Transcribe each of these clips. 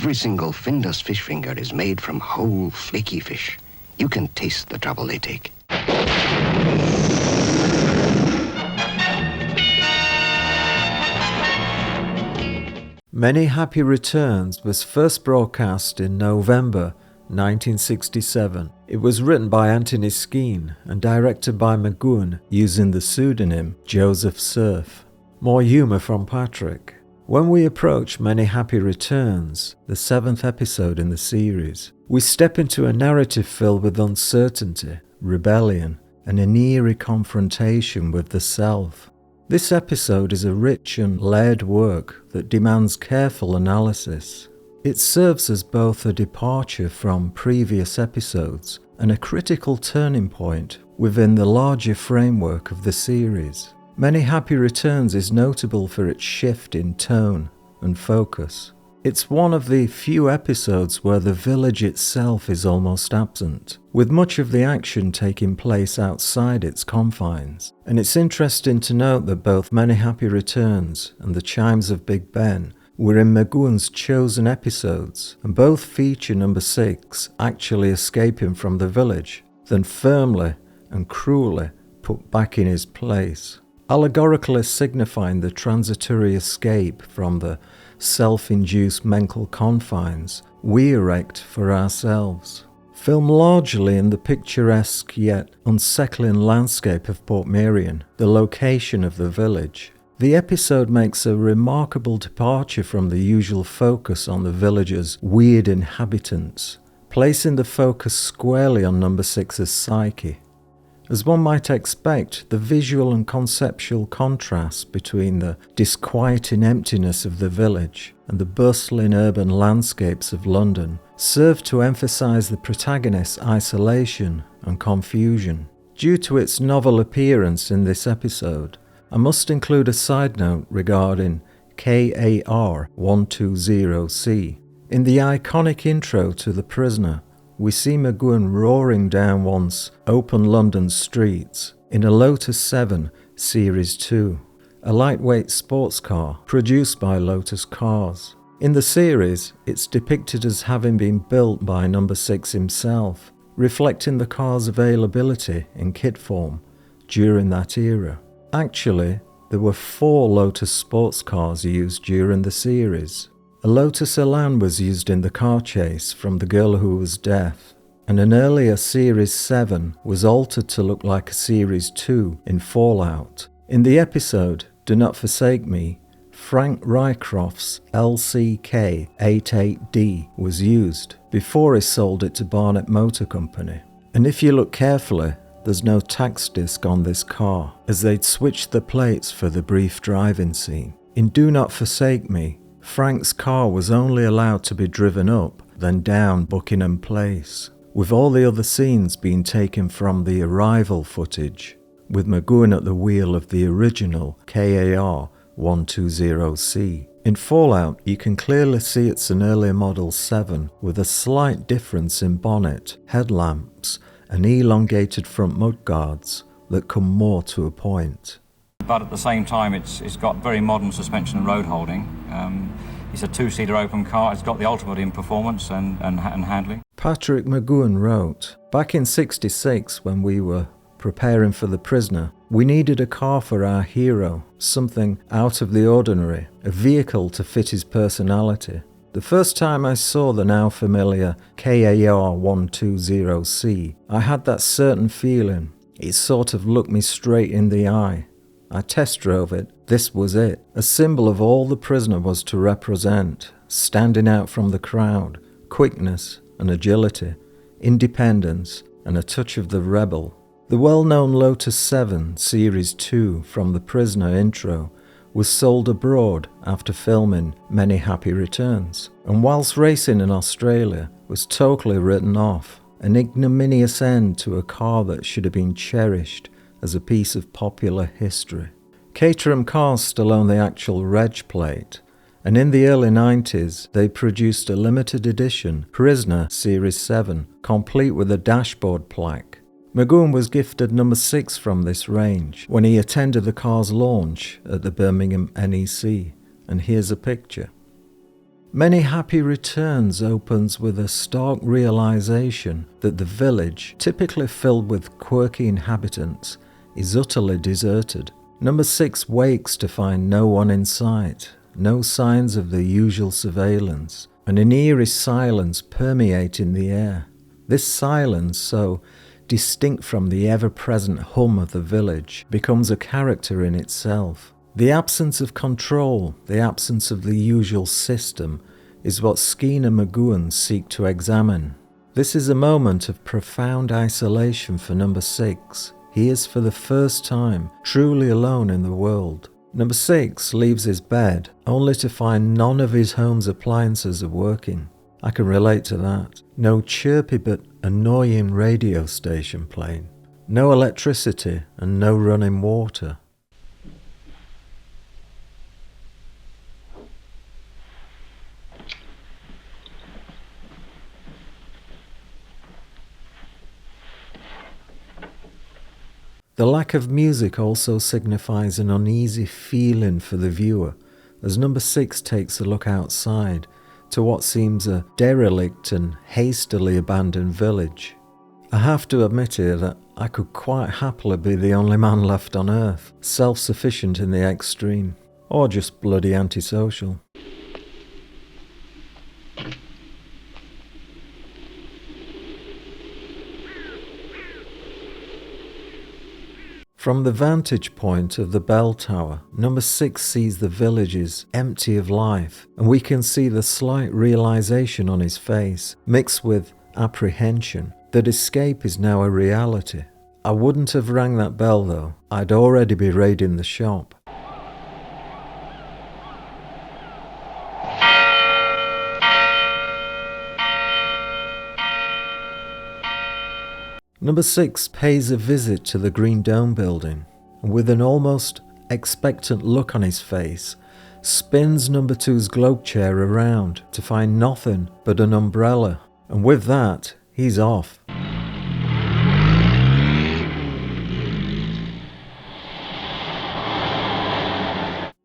Every single finless fish finger is made from whole, flaky fish. You can taste the trouble they take. Many Happy Returns was first broadcast in November 1967. It was written by Anthony Skene and directed by McGowan using the pseudonym Joseph Surf. More humour from Patrick. When we approach Many Happy Returns, the 7th episode in the series, we step into a narrative filled with uncertainty, rebellion, and an eerie confrontation with the self. This episode is a rich and layered work that demands careful analysis. It serves as both a departure from previous episodes and a critical turning point within the larger framework of the series. Many Happy Returns is notable for its shift in tone and focus. It's one of the few episodes where the village itself is almost absent, with much of the action taking place outside its confines. And it's interesting to note that both Many Happy Returns and The Chimes of Big Ben were in McGowan's chosen episodes, and both feature number 6 actually escaping from the village, then firmly and cruelly put back in his place, allegorically signifying the transitory escape from the self-induced mental confines we erect for ourselves. Filmed largely in the picturesque yet unsettling landscape of Portmeirion, the location of the village, the episode makes a remarkable departure from the usual focus on the village's weird inhabitants, placing the focus squarely on number 6's psyche. As one might expect, the visual and conceptual contrast between the disquieting emptiness of the village and the bustling urban landscapes of London serve to emphasize the protagonist's isolation and confusion. Due to its novel appearance in this episode, I must include a side note regarding KAR-120C. In the iconic intro to The Prisoner, we see McGowan roaring down once open London streets in a Lotus 7 Series 2, a lightweight sports car produced by Lotus Cars. In the series, it's depicted as having been built by number 6 himself, reflecting the car's availability in kit form during that era. Actually, there were 4 Lotus sports cars used during the series. A Lotus Elan was used in the car chase from The Girl Who Was Deaf, and an earlier Series 7 was altered to look like a Series 2 in Fallout. In the episode Do Not Forsake Me, Frank Rycroft's LCK-88D was used before he sold it to Barnett Motor Company. And if you look carefully, there's no tax disc on this car, as they'd switched the plates for the brief driving scene. In Do Not Forsake Me, Frank's car was only allowed to be driven up, then down Buckingham Place, with all the other scenes being taken from the arrival footage, with McGowan at the wheel of the original KAR-120C. In Fallout, you can clearly see it's an earlier Model 7 with a slight difference in bonnet, headlamps, and elongated front mudguards that come more to a point. But at the same time, it's got very modern suspension and road holding. It's a 2-seater open car. It's got the ultimate in performance and handling. Patrick McGowan wrote, "Back in '66, when we were preparing for The Prisoner, we needed a car for our hero, something out of the ordinary, a vehicle to fit his personality. The first time I saw the now familiar KAR-120C, I had that certain feeling. It sort of looked me straight in the eye. I test drove it. This was it. A symbol of all The Prisoner was to represent, standing out from the crowd, quickness and agility, independence and a touch of the rebel." The well-known Lotus 7 Series 2 from The Prisoner intro was sold abroad after filming Many Happy Returns, and whilst racing in Australia, was totally written off, an ignominious end to a car that should have been cherished as a piece of popular history. Caterham cars still own the actual reg plate, and in the early 90s they produced a limited edition Prisoner Series 7, complete with a dashboard plaque. McGowan was gifted number 6 from this range when he attended the car's launch at the Birmingham NEC, and here's a picture. Many Happy Returns opens with a stark realization that the village, typically filled with quirky inhabitants, is utterly deserted. Number 6 wakes to find no one in sight, no signs of the usual surveillance, and an eerie silence permeating the air. This silence, so distinct from the ever-present hum of the village, becomes a character in itself. The absence of control, the absence of the usual system, is what Skene and McGowan seek to examine. This is a moment of profound isolation for number 6. He is for the first time truly alone in the world. Number 6 leaves his bed only to find none of his home's appliances are working. I can relate to that. No chirpy but annoying radio station playing. No electricity and no running water. The lack of music also signifies an uneasy feeling for the viewer, as number 6 takes a look outside to what seems a derelict and hastily abandoned village. I have to admit here that I could quite happily be the only man left on earth, self-sufficient in the extreme, or just bloody antisocial. From the vantage point of the bell tower, number 6 sees the villages empty of life, and we can see the slight realization on his face, mixed with apprehension, that escape is now a reality. I wouldn't have rang that bell though, I'd already be raiding the shop. Number 6 pays a visit to the Green Dome building, and with an almost expectant look on his face, spins number 2's globe chair around to find nothing but an umbrella, and with that, he's off.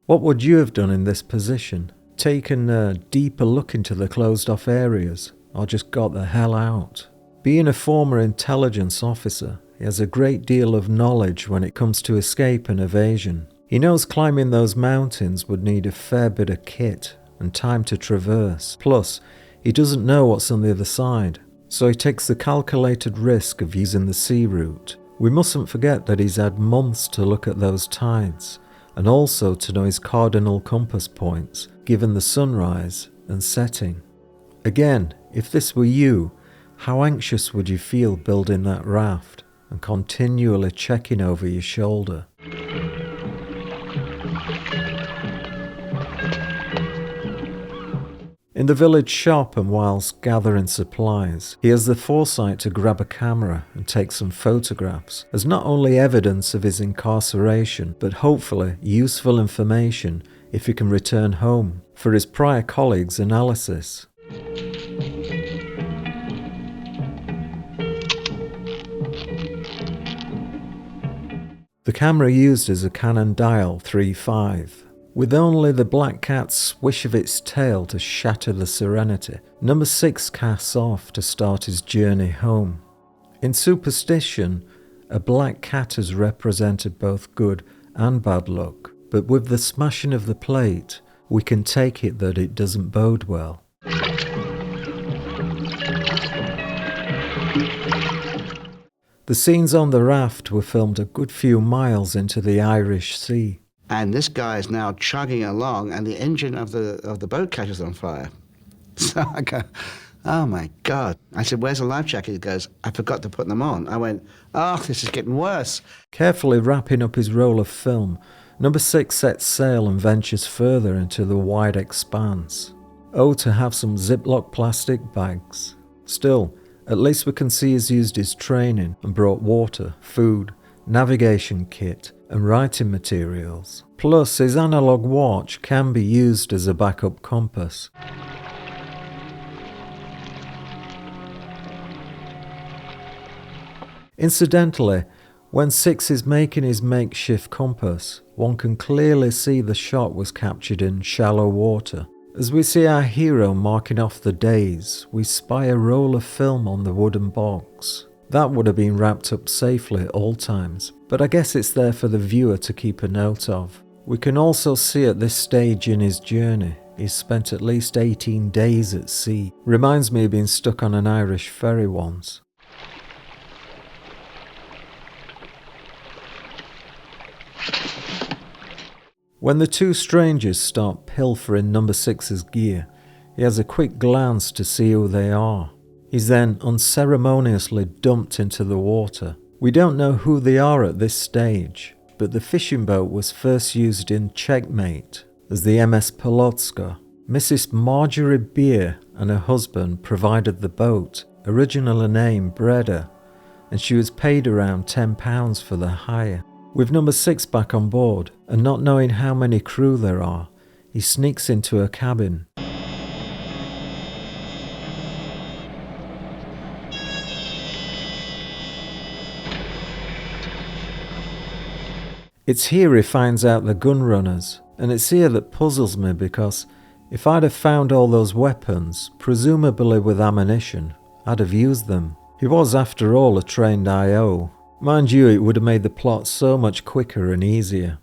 What would you have done in this position? Taken a deeper look into the closed off areas, or just got the hell out? Being a former intelligence officer, he has a great deal of knowledge when it comes to escape and evasion. He knows climbing those mountains would need a fair bit of kit and time to traverse. Plus, he doesn't know what's on the other side, so he takes the calculated risk of using the sea route. We mustn't forget that he's had months to look at those tides, and also to know his cardinal compass points, given the sunrise and setting. Again, if this were you, how anxious would you feel building that raft and continually checking over your shoulder? In the village shop and whilst gathering supplies, he has the foresight to grab a camera and take some photographs as not only evidence of his incarceration, but hopefully useful information if he can return home for his prior colleagues' analysis. The camera used is a Canon Dial 3.5. With only the black cat's swish of its tail to shatter the serenity, number 6 casts off to start his journey home. In superstition, a black cat has represented both good and bad luck, but with the smashing of the plate, we can take it that it doesn't bode well. The scenes on the raft were filmed a good few miles into the Irish Sea. And this guy is now chugging along, and the engine of the boat catches on fire. So I go, oh my God. I said, where's the life jacket? He goes, I forgot to put them on. I went, oh, this is getting worse. Carefully wrapping up his roll of film, number 6 sets sail and ventures further into the wide expanse. Oh, to have some Ziploc plastic bags. Still, at least we can see he's used his training and brought water, food, navigation kit and writing materials. Plus, his analog watch can be used as a backup compass. Incidentally, when 6 is making his makeshift compass, one can clearly see the shot was captured in shallow water, As we see our hero marking off the days, we spy a roll of film on the wooden box. That would have been wrapped up safely at all times, but I guess it's there for the viewer to keep a note of. We can also see at this stage in his journey, he's spent at least 18 days at sea. Reminds me of being stuck on an Irish ferry once. When the two strangers start pilfering number 6's gear, he has a quick glance to see who they are. He's then unceremoniously dumped into the water. We don't know who they are at this stage, but the fishing boat was first used in Checkmate as the MS Polotska. Mrs. Marjorie Beer and her husband provided the boat, originally named Breda, and she was paid around £10 for the hire. With number 6 back on board, and not knowing how many crew there are, he sneaks into her cabin. It's here he finds out the gun runners, and it's here that puzzles me because if I'd have found all those weapons, presumably with ammunition, I'd have used them. He was after all a trained I.O. Mind you, it would have made the plot so much quicker and easier.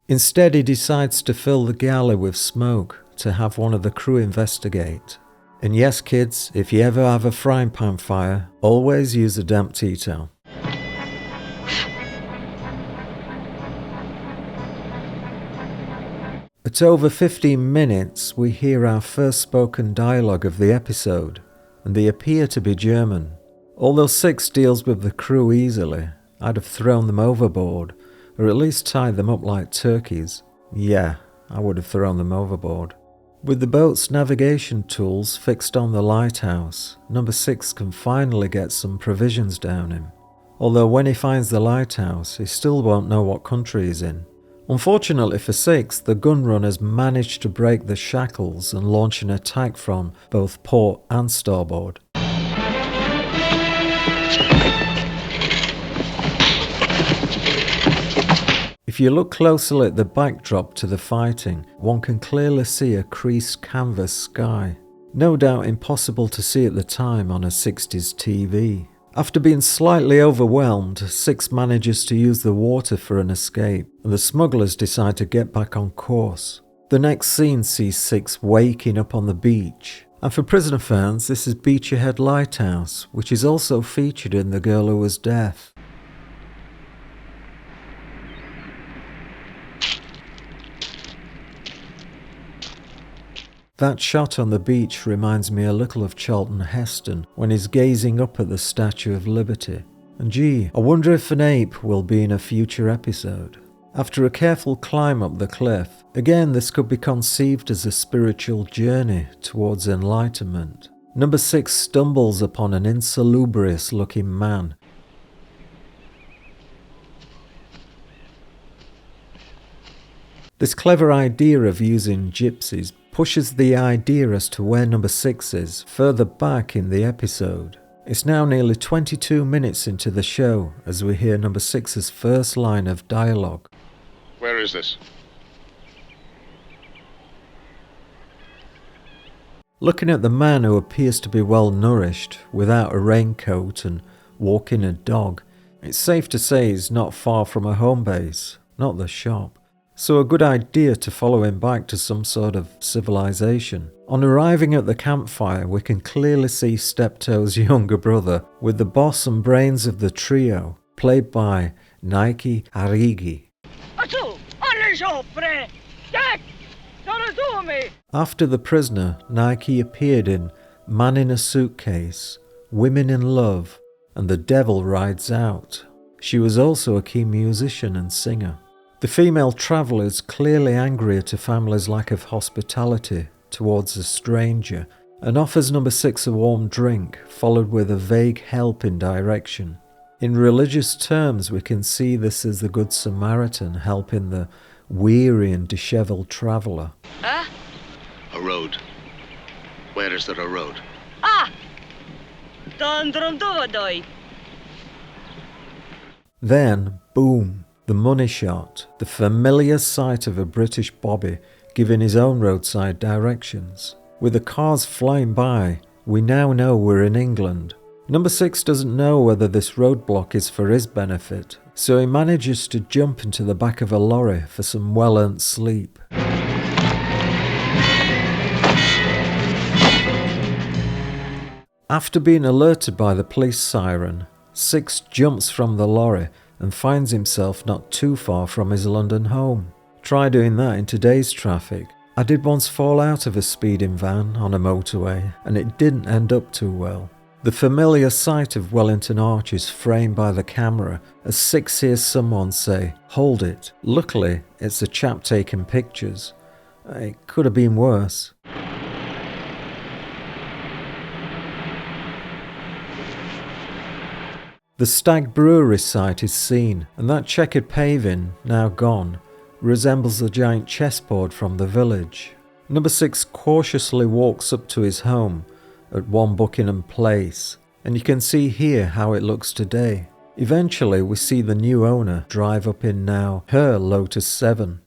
Instead, he decides to fill the galley with smoke to have one of the crew investigate. And yes, kids, if you ever have a frying pan fire, always use a damp tea towel. At over 15 minutes, we hear our first spoken dialogue of the episode, and they appear to be German. Although 6 deals with the crew easily, I'd have thrown them overboard, or at least tied them up like turkeys. Yeah, I would have thrown them overboard. With the boat's navigation tools fixed on the lighthouse, number 6 can finally get some provisions down him. Although when he finds the lighthouse, he still won't know what country he's in. Unfortunately for 6, the gun runners manage to break the shackles and launch an attack from both port and starboard. If you look closely at the backdrop to the fighting, one can clearly see a creased canvas sky. No doubt impossible to see at the time on a 60s TV. After being slightly overwhelmed, 6 manages to use the water for an escape, and the smugglers decide to get back on course. The next scene sees 6 waking up on the beach. And for prisoner fans, this is Beachyhead Lighthouse, which is also featured in The Girl Who Was Deaf. That shot on the beach reminds me a little of Charlton Heston when he's gazing up at the Statue of Liberty. And gee, I wonder if an ape will be in a future episode. After a careful climb up the cliff, again this could be conceived as a spiritual journey towards enlightenment. Number 6 stumbles upon an insalubrious looking man. This clever idea of using gypsies pushes the idea as to where number 6 is further back in the episode. It's now nearly 22 minutes into the show as we hear number 6's first line of dialogue. Where is this? Looking at the man who appears to be well nourished, without a raincoat and walking a dog, it's safe to say he's not far from a home base, not the shop. So a good idea to follow him back to some sort of civilization. On arriving at the campfire, we can clearly see Steptoe's younger brother with the boss and brains of the trio, played by Nike Arrighi. After The Prisoner, Nike appeared in Man in a Suitcase, Women in Love, and The Devil Rides Out. She was also a key musician and singer. The female traveller is clearly angry at a family's lack of hospitality towards a stranger and offers number 6 a warm drink, followed with a vague helping direction. In religious terms, we can see this as the Good Samaritan helping the weary and dishevelled traveller. Huh? A road. Where is there a road? Then, boom, The money shot, the familiar sight of a British bobby giving his own roadside directions. With the cars flying by, we now know we're in England. Number 6 doesn't know whether this roadblock is for his benefit, so he manages to jump into the back of a lorry for some well-earned sleep. After being alerted by the police siren, 6 jumps from the lorry and finds himself not too far from his London home. Try doing that in today's traffic. I did once fall out of a speeding van on a motorway and it didn't end up too well. The familiar sight of Wellington Arch is framed by the camera as 6 hears someone say, "Hold it." Luckily, it's a chap taking pictures. It could have been worse. The Stag Brewery site is seen, and that checkered paving, now gone, resembles a giant chessboard from the village. Number 6 cautiously walks up to his home at 1 Buckingham Place, and you can see here how it looks today. Eventually we see the new owner drive up in now her Lotus 7.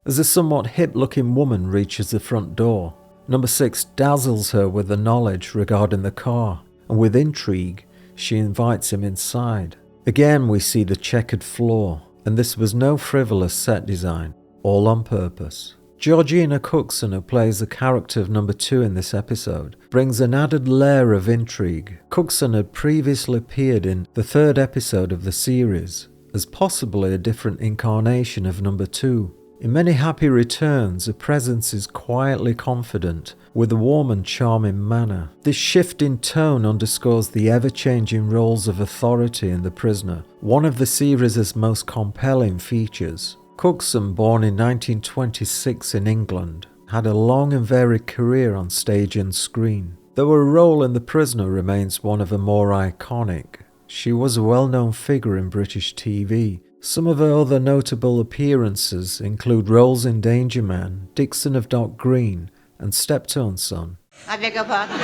As a somewhat hip-looking woman reaches the front door, Number 6 dazzles her with the knowledge regarding the car, and with intrigue, she invites him inside. Again we see the checkered floor, and this was no frivolous set design, all on purpose. Georgina Cookson, who plays the character of Number 2 in this episode, brings an added layer of intrigue. Cookson had previously appeared in the 3rd episode of the series, as possibly a different incarnation of Number 2. In many happy returns, her presence is quietly confident, with a warm and charming manner. This shift in tone underscores the ever-changing roles of authority in The Prisoner, one of the series' most compelling features. Cookson, born in 1926 in England, had a long and varied career on stage and screen. Though her role in The Prisoner remains one of the more iconic, she was a well-known figure in British TV. Some of her other notable appearances include roles in Danger Man, Dixon of Dock Green, and Steptoe Son. I beg your pardon?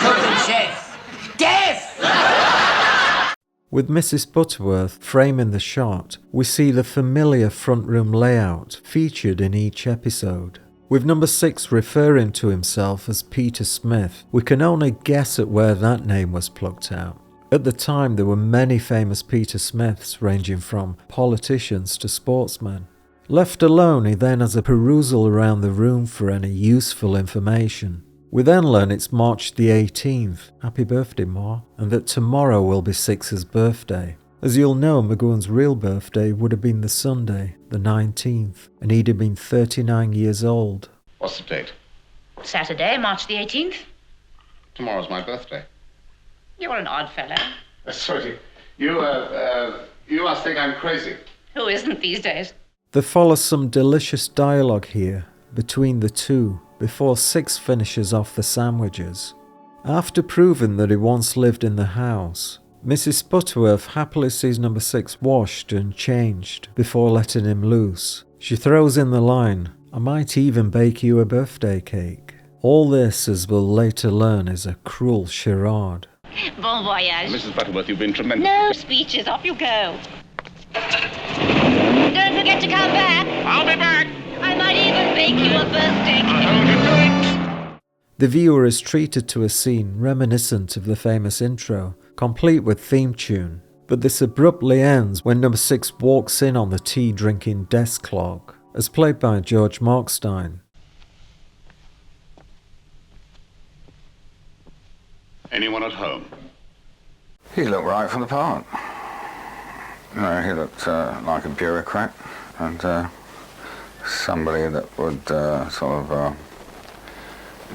Chef! Death! With Mrs. Butterworth framing the shot, we see the familiar front room layout featured in each episode. With Number 6 referring to himself as Peter Smith, we can only guess at where that name was plucked out. At the time, there were many famous Peter Smiths, ranging from politicians to sportsmen. Left alone, he then has a perusal around the room for any useful information. We then learn it's March the 18th, happy birthday Ma, and that tomorrow will be 6's birthday. As you'll know, McGowan's real birthday would have been the Sunday, the 19th, and he'd have been 39 years old. What's the date? Saturday, March the 18th. Tomorrow's my birthday. You're an odd fellow. Sorry, you must think I'm crazy. Who isn't these days? There follows some delicious dialogue here between the two before 6 finishes off the sandwiches. After proving that he once lived in the house, Mrs. Butterworth happily sees Number 6 washed and changed before letting him loose. She throws in the line, "I might even bake you a birthday cake." All this, as we'll later learn, is a cruel charade. Bon voyage. Mrs. Butterworth, you've been tremendous. No speeches, off you go. Don't forget to come back. I'll be back. I might even bake you a birthday cake. The viewer is treated to a scene reminiscent of the famous intro, complete with theme tune, but this abruptly ends when Number 6 walks in on the tea-drinking desk clerk, as played by George Markstein. Anyone at home? He looked right for the part. You know, he looked like a bureaucrat and somebody that would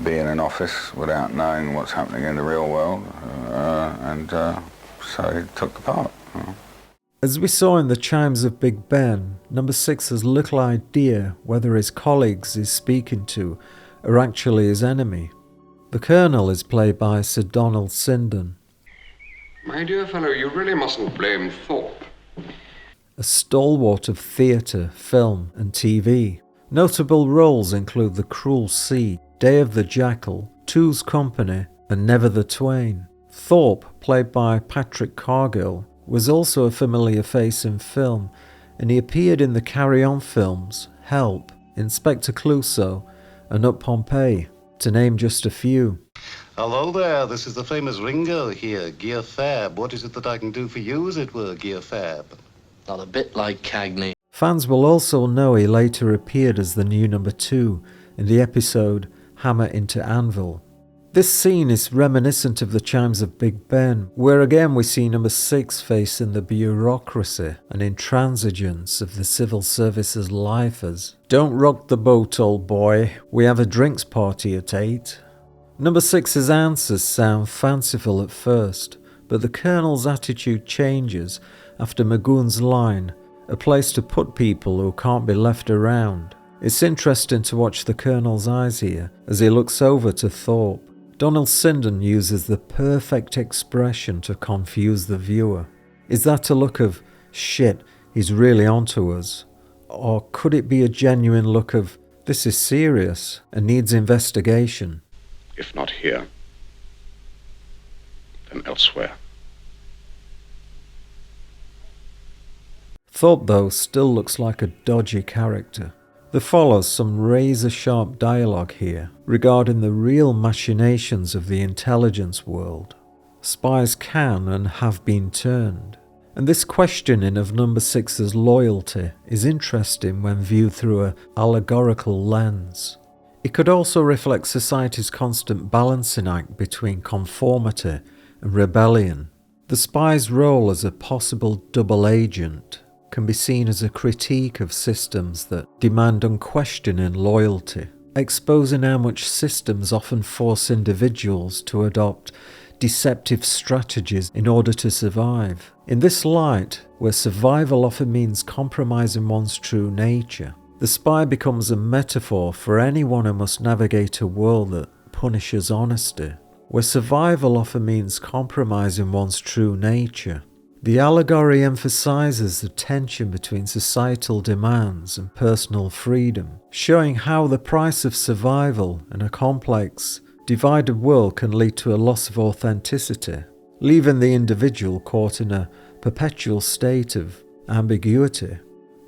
be in an office without knowing what's happening in the real world, and so he took the part. As we saw in the chimes of Big Ben, Number 6 has little idea whether his colleagues he's speaking to are actually his enemy. The Colonel is played by Sir Donald Sinden. My dear fellow, you really mustn't blame Thorpe. A stalwart of theatre, film and TV. Notable roles include The Cruel Sea, Day of the Jackal, Two's Company and Never the Twain. Thorpe, played by Patrick Cargill, was also a familiar face in film, and he appeared in the Carry On films, Help, Inspector Clouseau, and Up Pompeii, to name just a few. Hello there, this is the famous Ringo here, Gear Fab. What is it that I can do for you, as it were, Gear Fab? Not a bit like Cagney. Fans will also know he later appeared as the new number 2 in the episode Hammer into Anvil. This scene is reminiscent of the chimes of Big Ben, where again we see number 6 facing the bureaucracy and intransigence of the civil service's lifers. Don't rock the boat, old boy. We have a drinks party at 8. Number 6's answers sound fanciful at first, but the Colonel's attitude changes after McGowan's line, a place to put people who can't be left around. It's interesting to watch the Colonel's eyes here as he looks over to Thorpe. Donald Sinden uses the perfect expression to confuse the viewer. Is that a look of, shit, he's really onto us? Or could it be a genuine look of, this is serious and needs investigation? If not here, then elsewhere. Thorpe, though, still looks like a dodgy character. There follows some razor-sharp dialogue here regarding the real machinations of the intelligence world. Spies can and have been turned, and this questioning of number 6's loyalty is interesting when viewed through an allegorical lens. It could also reflect society's constant balancing act between conformity and rebellion. The spy's role as a possible double agent can be seen as a critique of systems that demand unquestioning loyalty, exposing how much systems often force individuals to adopt deceptive strategies in order to survive. In this light, where survival often means compromising one's true nature, the spy becomes a metaphor for anyone who must navigate a world that punishes honesty. Where survival often means compromising one's true nature, the allegory emphasizes the tension between societal demands and personal freedom, showing how the price of survival in a complex, divided world can lead to a loss of authenticity, leaving the individual caught in a perpetual state of ambiguity.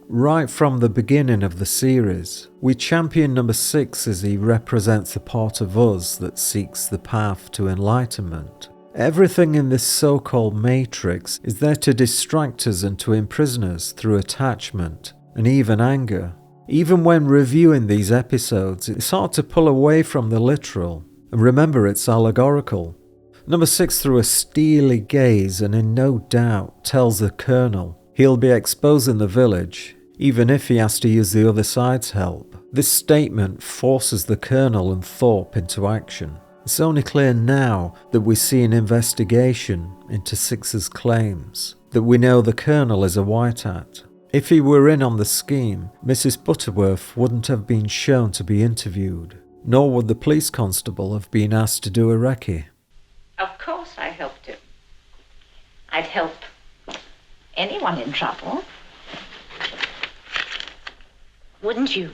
Right from the beginning of the series, we champion number 6 as he represents the part of us that seeks the path to enlightenment. Everything in this so-called matrix is there to distract us and to imprison us through attachment and even anger. Even when reviewing these episodes, it's hard to pull away from the literal and remember it's allegorical. Number 6, through a steely gaze and in no doubt, tells the Colonel he'll be exposing the village, even if he has to use the other side's help. This statement forces the Colonel and Thorpe into action. It's only clear now that we see an investigation into 6's claims, that we know the Colonel is a white hat. If he were in on the scheme, Mrs. Butterworth wouldn't have been shown to be interviewed, nor would the police constable have been asked to do a recce. Of course I helped him. I'd help anyone in trouble. Wouldn't you?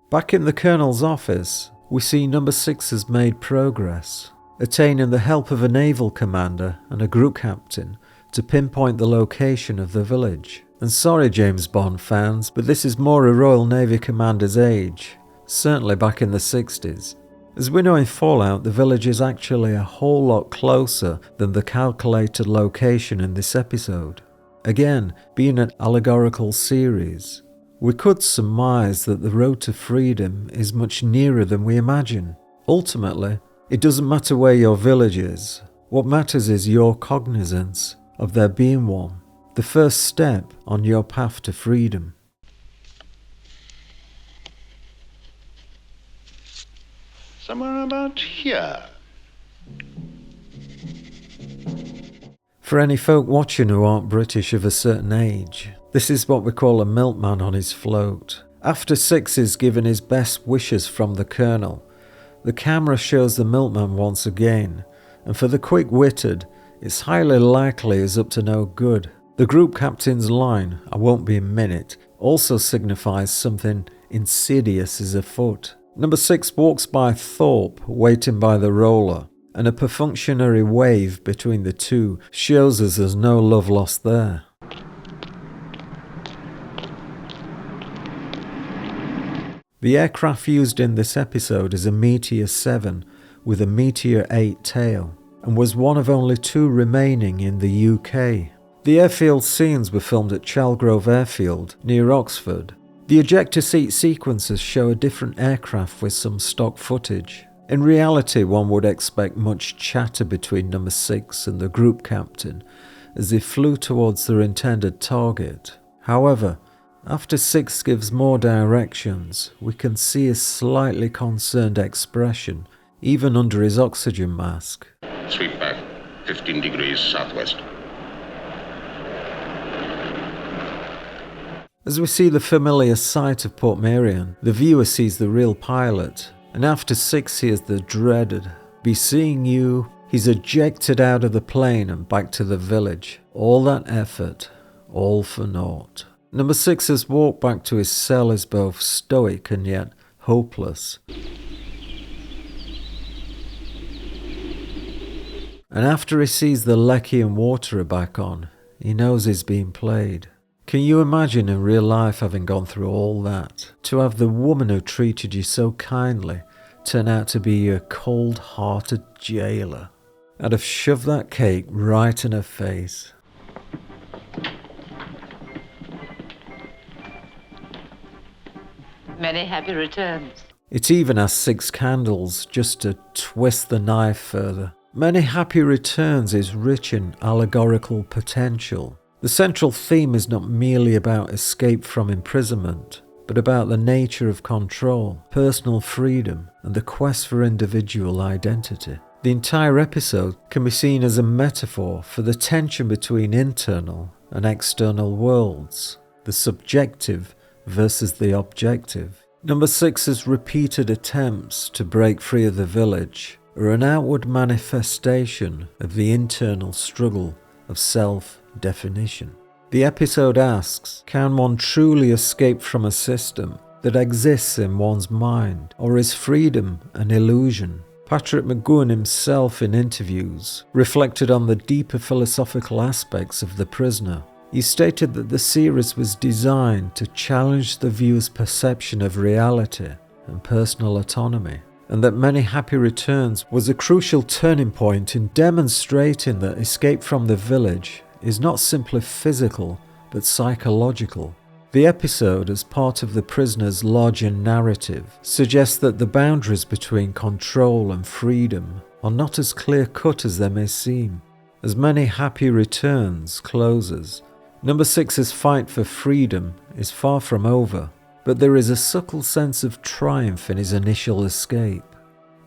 Back in the Colonel's office, we see number 6 has made progress, attaining the help of a naval commander and a group captain to pinpoint the location of the village. And sorry James Bond fans, but this is more a Royal Navy commander's age, certainly back in the 60s. As we know in Fallout, the village is actually a whole lot closer than the calculated location in this episode. Again, being an allegorical series, we could surmise that the road to freedom is much nearer than we imagine. Ultimately, it doesn't matter where your village is. What matters is your cognizance of there being one, the first step on your path to freedom. Somewhere about here. For any folk watching who aren't British of a certain age, this is what we call a milkman on his float. After 6 is given his best wishes from the Colonel, the camera shows the milkman once again, and for the quick-witted, it's highly likely he's up to no good. The group captain's line, "I won't be a minute," also signifies something insidious is afoot. Number 6 walks by Thorpe, waiting by the roller. and a perfunctory wave between the two shows us there's no love lost there. The aircraft used in this episode is a Meteor 7 with a Meteor 8 tail, and was one of only 2 remaining in the UK. The airfield scenes were filmed at Chalgrove Airfield, near Oxford. The ejector seat sequences show a different aircraft with some stock footage. In reality, one would expect much chatter between number 6 and the group captain as they flew towards their intended target. However, after 6 gives more directions, we can see a slightly concerned expression, even under his oxygen mask. Sweep back, 15 degrees southwest. As we see the familiar sight of Portmeirion, the viewer sees the real pilot, and after 6 hears the dreaded, "Be seeing you." He's ejected out of the plane and back to the village. All that effort, all for naught. Number 6's walk back to his cell is both stoic and yet hopeless. And after he sees the lecky and water are back on, he knows he's being played. Can you imagine in real life having gone through all that? To have the woman who treated you so kindly turn out to be your cold-hearted jailer? I'd have shoved that cake right in her face. Many happy returns. It even has 6 candles just to twist the knife further. Many Happy Returns is rich in allegorical potential. The central theme is not merely about escape from imprisonment, but about the nature of control, personal freedom, and the quest for individual identity. The entire episode can be seen as a metaphor for the tension between internal and external worlds, the subjective versus the objective. Number 6's repeated attempts to break free of the village are an outward manifestation of the internal struggle of self-definition. The episode asks, can one truly escape from a system that exists in one's mind, or is freedom an illusion? Patrick McGoohan himself in interviews reflected on the deeper philosophical aspects of The Prisoner. He stated that the series was designed to challenge the viewer's perception of reality and personal autonomy, and that Many Happy Returns was a crucial turning point in demonstrating that escape from the village is not simply physical but psychological. The episode, as part of The Prisoner's larger narrative, suggests that the boundaries between control and freedom are not as clear-cut as they may seem. As Many Happy Returns closes, Number 6's fight for freedom is far from over, but there is a subtle sense of triumph in his initial escape.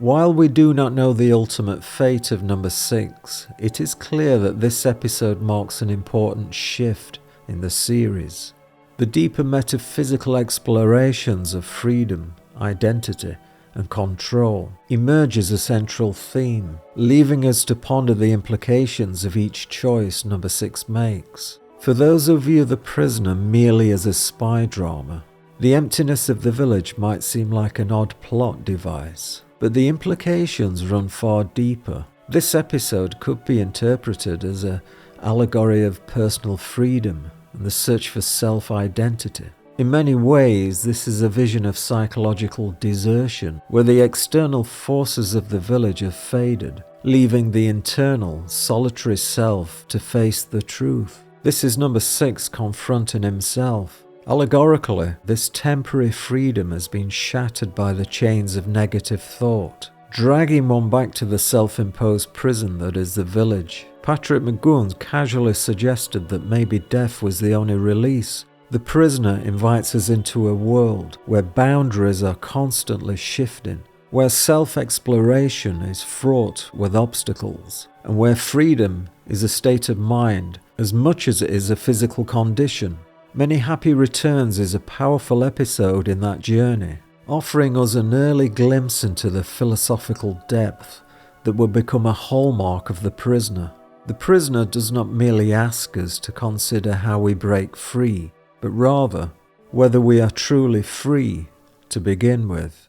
While we do not know the ultimate fate of Number 6, it is clear that this episode marks an important shift in the series. The deeper metaphysical explorations of freedom, identity, and control emerge as a central theme, leaving us to ponder the implications of each choice Number 6 makes. For those who view The Prisoner merely as a spy drama, the emptiness of the village might seem like an odd plot device, but the implications run far deeper. This episode could be interpreted as an allegory of personal freedom and the search for self-identity. In many ways, this is a vision of psychological desertion, where the external forces of the village have faded, leaving the internal, solitary self to face the truth. This is Number 6 confronting himself. Allegorically, this temporary freedom has been shattered by the chains of negative thought, dragging one back to the self-imposed prison that is the village. Patrick McGoohan casually suggested that maybe death was the only release. The Prisoner invites us into a world where boundaries are constantly shifting, where self-exploration is fraught with obstacles, and where freedom is a state of mind as much as it is a physical condition. Many Happy Returns is a powerful episode in that journey, offering us an early glimpse into the philosophical depth that will become a hallmark of The Prisoner. The Prisoner does not merely ask us to consider how we break free, but rather whether we are truly free to begin with.